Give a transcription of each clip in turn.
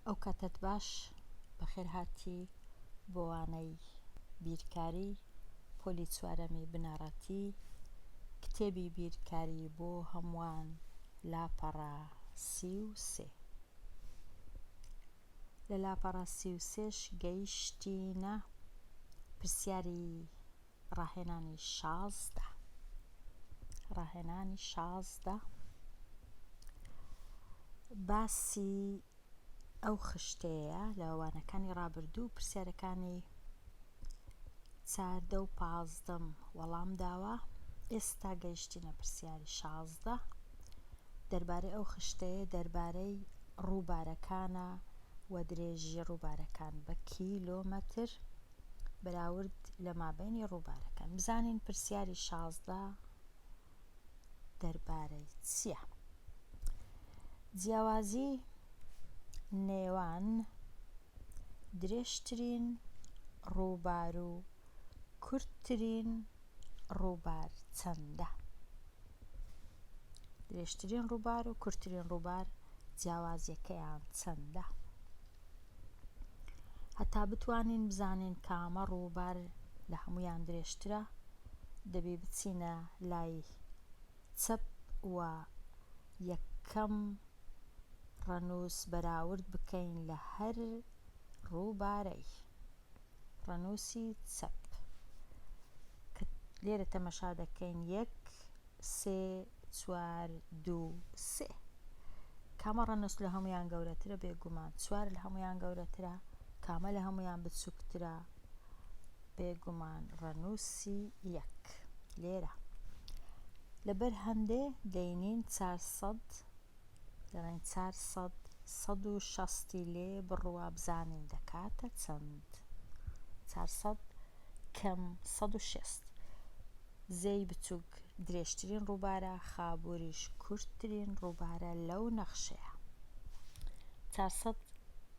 ئەو کاتت باش بەخێر هاتی بۆ وانەی بیرکاری پۆلی چوارەمی بنەڕەتی کتێبی بیرکاری بۆ هەمووان لاپەڕە 33. لە لاپەڕە 33ش گەیشتینە پرسیاری ڕاهێنانی 16 باسی ئەو خشتەیە لە وانەکانی ڕابردوو پرسیارەکانی 14 و 15 وەڵام داوە. ئێستا گەیشتینە پرسیاری 16 دەربارەی ئەو خشتەیە دەربارەی ڕووبارەکانە و درێژی ڕووبارەکان بە کیلۆمەتر بەراورد لە مابینی ڕووبارەکان. بزانین پرسیاری 16 دەربارەی چییە؟ جیاوازی نێوان درێژترین ڕووبار و کورتترین ڕووبار چەندە؟ درێژترین ڕووبار و کورتترین ڕووبار جیاوازیەکەیان چەندە؟ هەتا بتوانین بزانین کامە ڕووبار لە هەموویان درێژترە دەبێ بچینە لای چەپ و یەکەم ڕەنووس بەراورد بکەین لە هەر ڕووبارەی ڕەنووسی چەپ کە لێرە تەمەشا دەکەین 1 3 4 2 3 کامە ڕەنووس لە هەمویان گەورەترە؟ بێگومان 4 لە هەمویان گەورەترە. کامە لە هەمویان بچووکترە؟ بێگومان ڕەنووسی 1 لێرە. لەبەر هەندێ دەینین 400 دەڵێن 400 160 لێ بڕوا بزانین دەکاتە چەند؟ 400 کەم 160 زەی بچووک درێژترین ڕووبارە، خابووریش کورتترین ڕووبارە لەو نەخشەیە. 400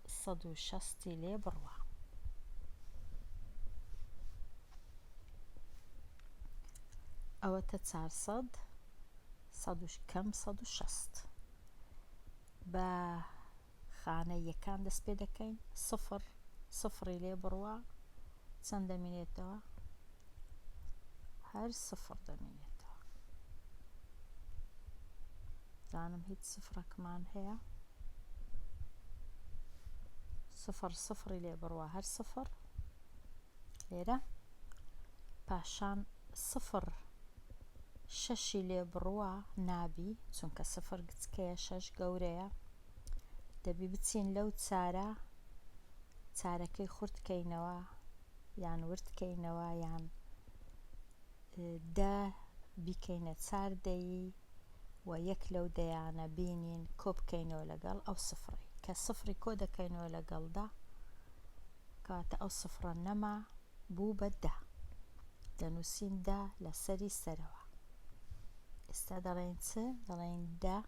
160 لێ بڕوا. ئەوەتە 400 کەم 160 بە خانە یەکان دەست پێ دەکەین. سفری لێ بڕوا چەند دەمێنێتەوە؟ هەر سفر دەمێنێتەوە. زانم هیچ سفرەکمان هەیە؟ سفری لێ بڕوا هەر سفر لێرە. پاشان 6 لێ بڕوا نابی چونکە سفر گچکەیە 6 گەورەیە. دەبی بچین لەو چارەکەی خورتکەینەوە یان وردکەینەوە یان دە بیکەینە 4 دەیی و یەک لەو دەیانە بینین کۆ بکەینەوە لەگەڵ ئەو سفری کە سفری کۆ دەکەینەوە لەگەڵدا کاتە ئەو سفرە نەما بوو بە 10 دەنووسین 10 لە سەری سەرەوە. ئێستا دەڵێن چ؟ دەڵێن 10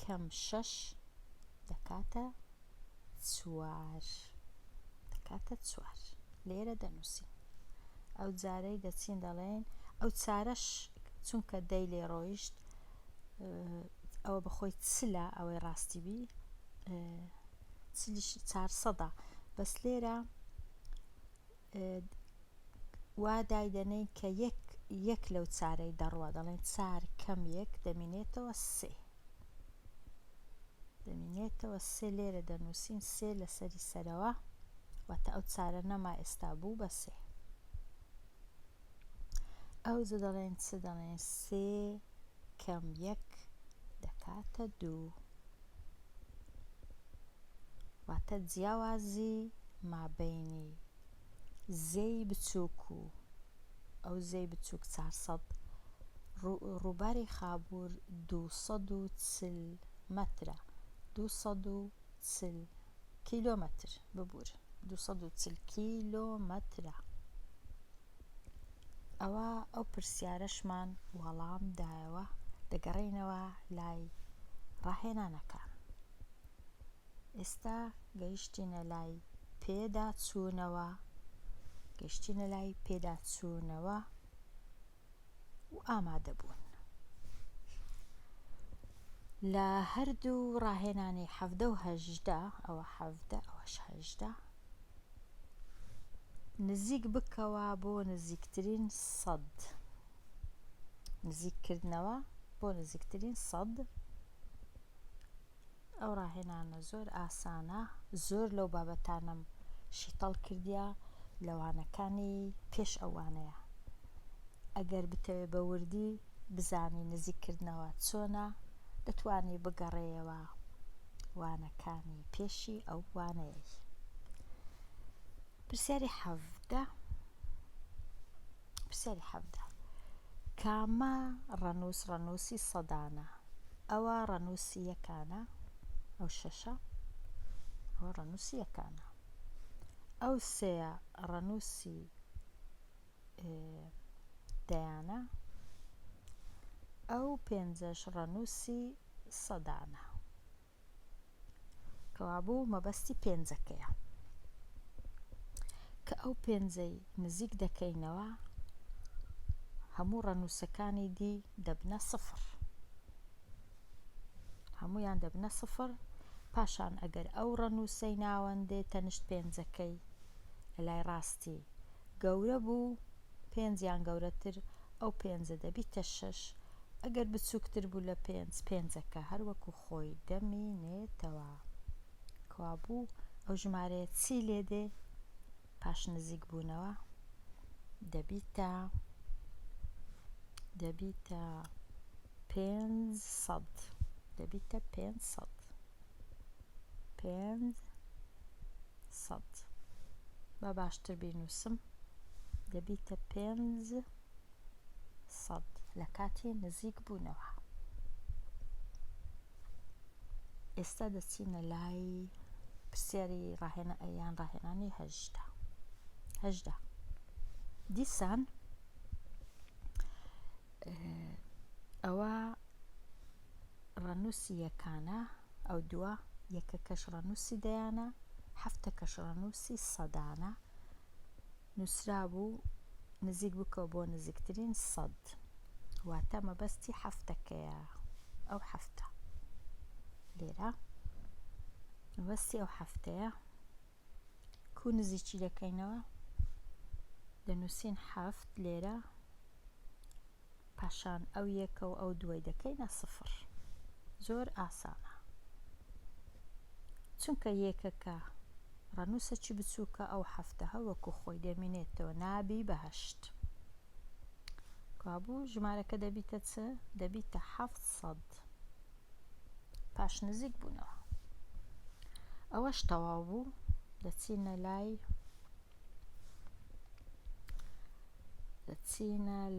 کەم 6 دەکاتە 4 لێرە دەنووسین. ئەو جارەی دەچین دەڵێن ئەو چارەش چونکە دەی لێ ڕۆیشت ئەوە بەخۆی چلە ئەوەی ڕاستیبی چلیش 400 بەس لێرە وا دایدەنەی کە یەک لەو چارەی دەڕوە دەڵێن 4 کەم 1 دەمێنێتەوە 3 لێرە دەنووسین 3 لە سەری سەرەوە واتە ئەو چارە نەما ئێستا بوو بە 3. ئەو جا دەڵێن چ؟ دەڵێن 3 کەم 1 دەکاتە 2 واتە جیاوازی مابینی زەی بچووک و ئەو زەی بچووک 400 ڕووباری خابوور 240 مەترە. 240 کیلۆمەتر ببوور 240 کیلۆمەترە. ئەوە ئەو پرسیارەشمان وەڵام دایەوە. دەگەڕێینەوە لای ڕاهێنانەکان. ئێستا گەیشتینە لای پێداچوونەوە و ئامادە بوون. لە هەردوو ڕاهێنانی 17 ئەوە 17 ئەوەش 18 نزیک بکەوە بۆ نزیکترین سەد نزیککردنەوە بۆ نزیکترین سەد. ئەو ڕاهێنانە زۆر ئاسانە، زۆر لەو بابەتانم شیتەڵ کردیا لەوانەکانی پێش ئەوانەیە. ئەگەر بتەوێ بە وردی بزانی نزیککردنەوە چۆنە دەتوانی بگەڕێەوە وانەکانی پێشی ئەو وانەیەی. پرسیاری 17 کامە ڕەنووسی سەدانە؟ ئەوە ڕەنووسی یەکانە، ئەو شەشە ئەوە ڕەنووسی یەکانە، ئەو سێیە ڕەنووسی دەیانە، ئەو پێنجەش ڕەنووسی سەدانە. کەوابوو مەبەستی پێنجەکەیە کە ئەو پێنجەی نزیک دەکەینەوە هەموو ڕەنووسەکانی دی دەبنە سفر، هەمویان دەبنە سفر. پاشان ئەگەر ئەو ڕەنووسەی ناوەندێ تەنشت پێنجەکەی لای ڕاستی گەورە بوو، پێنجیان گەورەتر، ئەو پێنجە دەبیتە 6. ئەگەر بچووکتر بوو لە پێنجەکە هەروەکو خۆی دەمینێتەوە. کەوابوو ئەو ژمارەیە چی لێدێ پاش نزیک بوونەوە؟ دەبیتە 500. دەبیتە 500. با باشتر بینووسم، دەبیتە 500 لە کاتی نزیک بوونەوە. ئێستا دەچینە لای پرسیاری ڕاهێنانی 18. دیسان ئەوە ڕەنووسی یەکانە، ئەو دووە یەکەکەش ڕەنووسی دەیانە، هەفتەکەش ڕەنووسی سەدانە. نووسرا بوو نزیک بکەوە بۆ نزیکترین سەد، واتە مەبەستی هەفتەکەیە. ئەو هەفتە لێرە مەبەستی ئەو هەفتەیە. کو نزیکی دەکەینەوە؟ دەنووسین 7 لێرە، پاشان ئەو یەکە و ئەو دوای دەکەینە سفر. زۆر ئاسانە چونکە یەکەکە ڕەنووسێکی بچووکە، ئەو هەفتە هەوەکو خۆی دەمێنێتەوە نابی بەهەشت. کابوو ژمارەکە دەبیتە چ؟ دەبیتە 700 پاش نزیک بوونەوە. ئەوەش تەواو بوو. دەچینە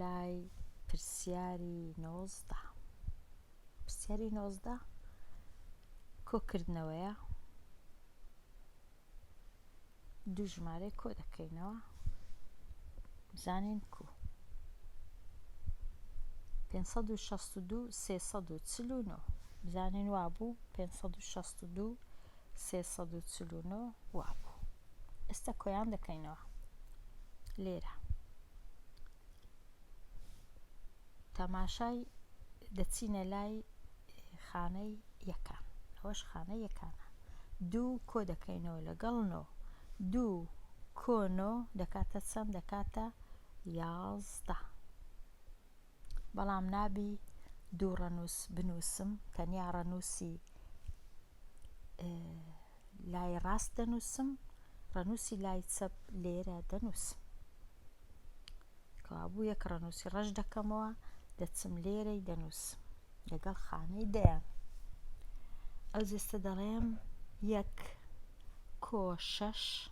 لای پرسیاری 19. پرسیاری 19 کۆکردنەوەیە. دوو ژمارەی کۆ دەکەینەوە، بزانین کو. 562 349 بزانین وابوو. 562 349 وابوو. ئێستا کۆیان دەکەینەوە لێرە. تەماشای دەچینە لای خانەی یەکان. ئەوەش خانەی یەکانە. 2 کۆ دەکەینەوە لەگەڵ 9. 2 کۆ 9 دەکاتە چەند؟ دەکاتە 11. بەڵام نابی دوو ڕەنووس بنووسم، تەنیا ڕەنووسی لای ڕاست دەنووسم، ڕەنووسی لای چەپ لێرە دەنووسم. کەوابوو یەک ڕەنووسی ڕەش دەکەمەوە، دەچم لێرەی دەنووسم لەگەڵ خانەی دەیان. ئەو جێستە دەڵێم 1 کۆ 6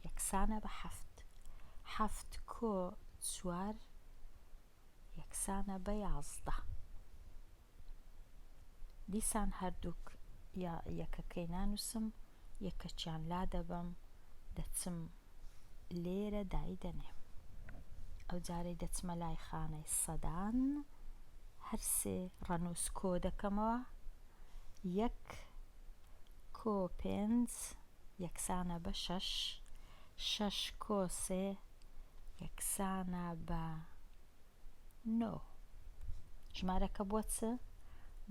یەکسانە بە 7. 7 کۆ 4 یەکسانە بە 11. دیسان هەردووک یەکەکەی نانووسم، یەکەچیان لا دەبەم، دەچم لێرە دای دەنێم. ئەو جارەی دەچمە لای خانەی سەدان، هەر سێ ڕەنووس کۆ دەکەمەوە. 1 کۆ 5 یەکسانە بە 6. 6 کۆ 3 یەکسانە بە 9. ژمارەکە بووە چ؟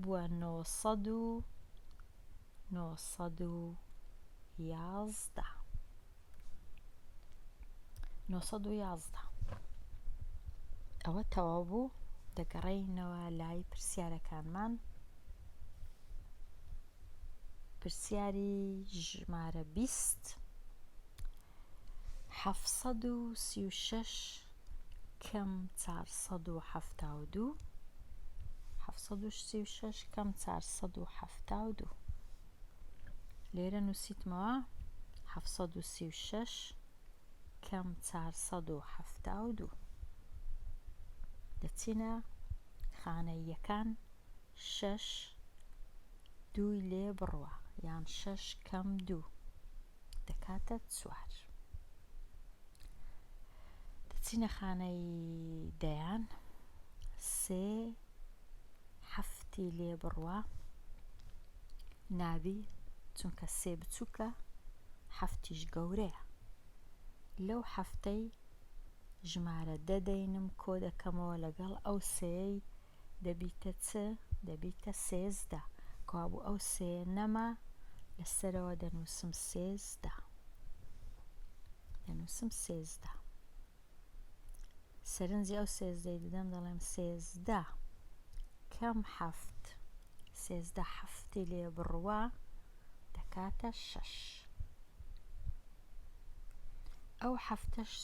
بووە 911. ئەوە تەواو بوو. دەگەڕێینەوە لای پرسیارەکانمان. پرسیاری ژمارە 20. 736 کەم 472. 736 کەم 472. لێرە نووسیتمەوە 736 کەم 472. دەچینە خانەی یەکان. 6 دووی لێ بڕوە، یان 6 کەم 2 دەکاتە 4. دەچینە خانەی دەیان. 3 هەفتی لێ بڕوە، نابی چونکە 3 بچووکە، هەفتیش گەورەیە. لەو هەفتەی ژمارە دەدەینم کۆ دەکەمەوە لەگەڵ ئەو سێیەی دەبیتە چ؟ دەبیتە 13. کەوابوو ئەو سێ نەما، لەسەرەوە دەنووسم 13. سەرنجی ئەو 13ی دەدەم، دەڵێم 13 کەم 7. 13 هەفتی لێ بڕوە دەکاتە 6. ئەو هەفتەش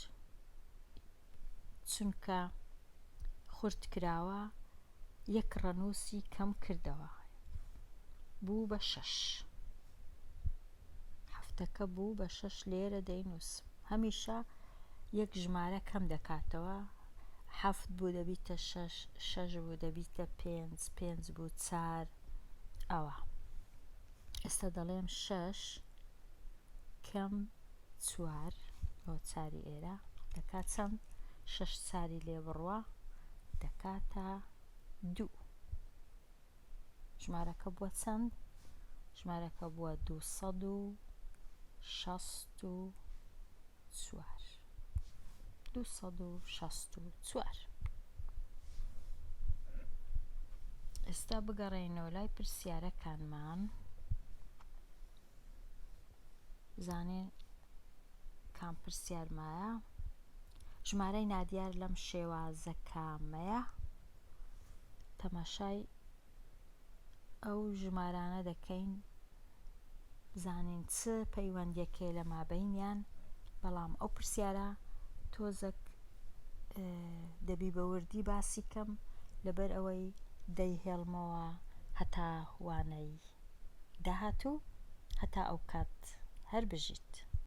چونکە خورد کراوە، یەک ڕەنووسی کەم کردەوە، بوو بە 6. هەفتەکە بوو بە 6. لێرە دەینووسم. هەمیشە یەک ژمارە کەم دەکاتەوە. 7 بوو دەبیتە 6، 6 بوو دەبیتە 5، 5 بوو 4. ئەوە ئێستا دەڵێم 6 کەم 4، ئەو 4 ئێرە دەکات چەند؟ 6 4 لێ بڕوە دەکاتە 2. ژمارەکە بووە چەند؟ ژمارەکە بووە 264. 264. ئێستا بگەڕێینەوە لای پرسیارەکانمان، بزانین کام پرسیارمایە. ژمارەی نادیار لەم شێوازە کامەیە؟ تەماشای ئەو ژمارانە دەکەین بزانین چ پەیوەندیەکێ لە مابەینیان. بەڵام ئەو پرسیارە تۆزێک دەبی بە وردی باسی کەم، لەبەر ئەوەی دەیهێڵمەوە هەتا وانەی داهاتوو، هەتا ئەو کات هەر بژیت.